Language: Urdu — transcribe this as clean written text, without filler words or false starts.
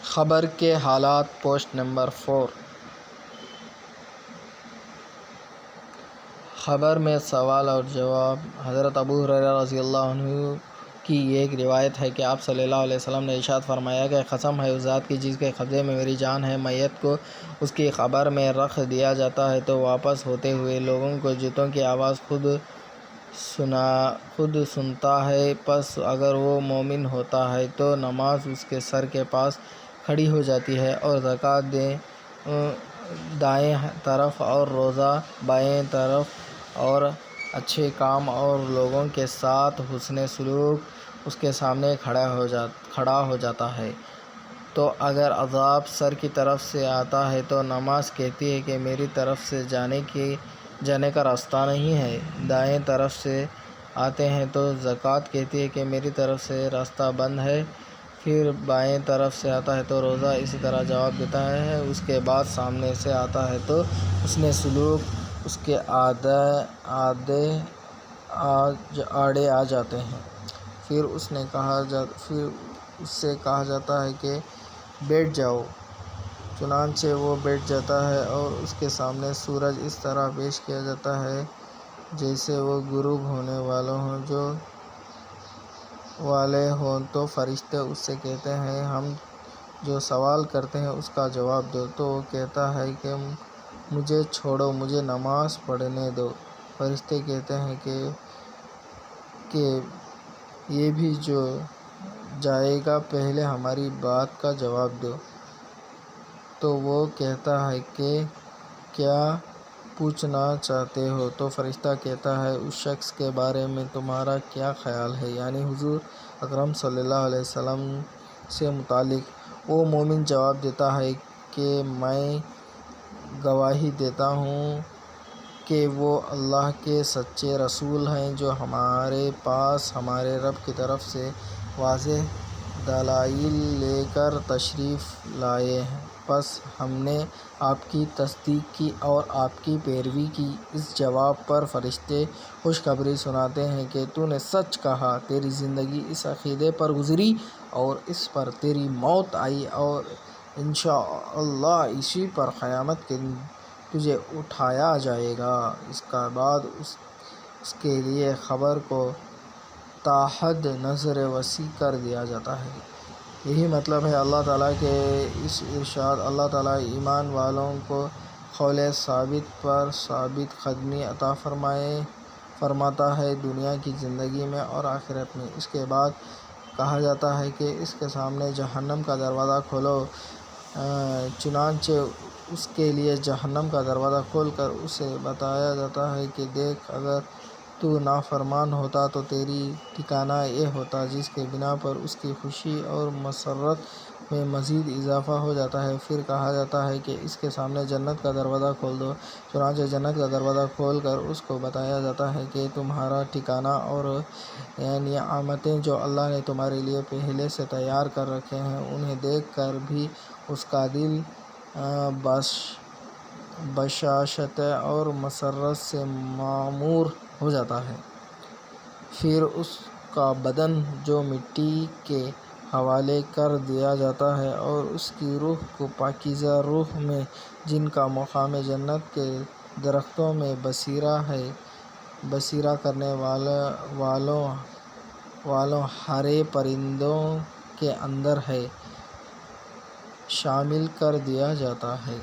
خبر کے حالات پوسٹ نمبر 4۔ خبر میں سوال اور جواب۔ حضرت ابو ہریرہ رضی اللہ عنہ کی ایک روایت ہے کہ آپ صلی اللہ علیہ وسلم نے ارشاد فرمایا کہ قسم ہے اس ذات کی جس کے قبضے میں میری جان ہے، میت کو اس کی قبر میں رکھ دیا جاتا ہے تو واپس ہوتے ہوئے لوگوں کو جوتوں کی آواز خود سنتا ہے، پس اگر وہ مومن ہوتا ہے تو نماز اس کے سر کے پاس کھڑی ہو جاتی ہے اور زکوٰۃ دائیں طرف اور روزہ بائیں طرف اور اچھے کام اور لوگوں کے ساتھ حسن سلوک اس کے سامنے کھڑا ہو جاتا ہے۔ تو اگر عذاب سر کی طرف سے آتا ہے تو نماز کہتی ہے کہ میری طرف سے جانے کا راستہ نہیں ہے، دائیں طرف سے آتے ہیں تو زکوٰۃ کہتی ہے کہ میری طرف سے راستہ بند ہے، پھر بائیں طرف سے آتا ہے تو روزہ اسی طرح جواب دیتا ہے، اس کے بعد سامنے سے آتا ہے تو حسن سلوک اس کے آڑے آ جاتے ہیں، پھر اس سے کہا جاتا ہے کہ بیٹھ جاؤ، چنانچہ وہ بیٹھ جاتا ہے اور اس کے سامنے سورج اس طرح پیش کیا جاتا ہے جیسے وہ غروب ہونے والے ہوں تو فرشتے اس سے کہتے ہیں ہم جو سوال کرتے ہیں اس کا جواب دو، تو وہ کہتا ہے کہ مجھے چھوڑو، مجھے نماز پڑھنے دو۔ فرشتے کہتے ہیں کہ یہ بھی جو جائے گا پہلے ہماری بات کا جواب دو، تو وہ کہتا ہے کہ کیا پوچھنا چاہتے ہو؟ تو فرشتہ کہتا ہے اس شخص کے بارے میں تمہارا کیا خیال ہے، یعنی حضور اکرم صلی اللہ علیہ وسلم سے متعلق۔ وہ مومن جواب دیتا ہے کہ میں گواہی دیتا ہوں کہ وہ اللہ کے سچے رسول ہیں جو ہمارے پاس ہمارے رب کی طرف سے واضح دلائل لے کر تشریف لائے ہیں، پس ہم نے آپ کی تصدیق کی اور آپ کی پیروی کی۔ اس جواب پر فرشتے خوشخبری سناتے ہیں کہ تو نے سچ کہا، تیری زندگی اس عقیدے پر گزری اور اس پر تیری موت آئی اور انشاءاللہ اسی پر قیامت کے دن تجھے اٹھایا جائے گا۔ اس کے بعد اس کے لیے خبر کو تا حد نظر وسیع کر دیا جاتا ہے۔ یہی مطلب ہے اللہ تعالیٰ کے اس ارشاد۔ اللہ تعالیٰ ایمان والوں کو قول ثابت پر ثابت قدمی عطا فرماتا ہے دنیا کی زندگی میں اور آخرت میں۔ اس کے بعد کہا جاتا ہے کہ اس کے سامنے جہنم کا دروازہ کھولو، چنانچہ اس کے لیے جہنم کا دروازہ کھول کر اسے بتایا جاتا ہے کہ دیکھ، اگر تو نافرمان ہوتا تو تیری ٹھکانہ یہ ہوتا جس کی بنا پر اس کی خوشی اور مسرت میں مزید اضافہ ہو جاتا ہے۔ پھر کہا جاتا ہے کہ اس کے سامنے جنت کا دروازہ کھول دو، چنانچہ جنت کا دروازہ کھول کر اس کو بتایا جاتا ہے کہ تمہارا ٹھکانہ اور نعمتیں جو اللہ نے تمہارے لیے پہلے سے تیار کر رکھے ہیں انہیں دیکھ کر بھی اس کا دل بشاشت اور مسرت سے معمور ہو جاتا ہے۔ پھر اس کا بدن جو مٹی کے حوالے کر دیا جاتا ہے اور اس کی روح کو پاکیزہ روح میں جن کا مقام جنت کے درختوں میں بسیرا کرنے والوں ہرے پرندوں کے اندر ہے، شامل کر دیا جاتا ہے۔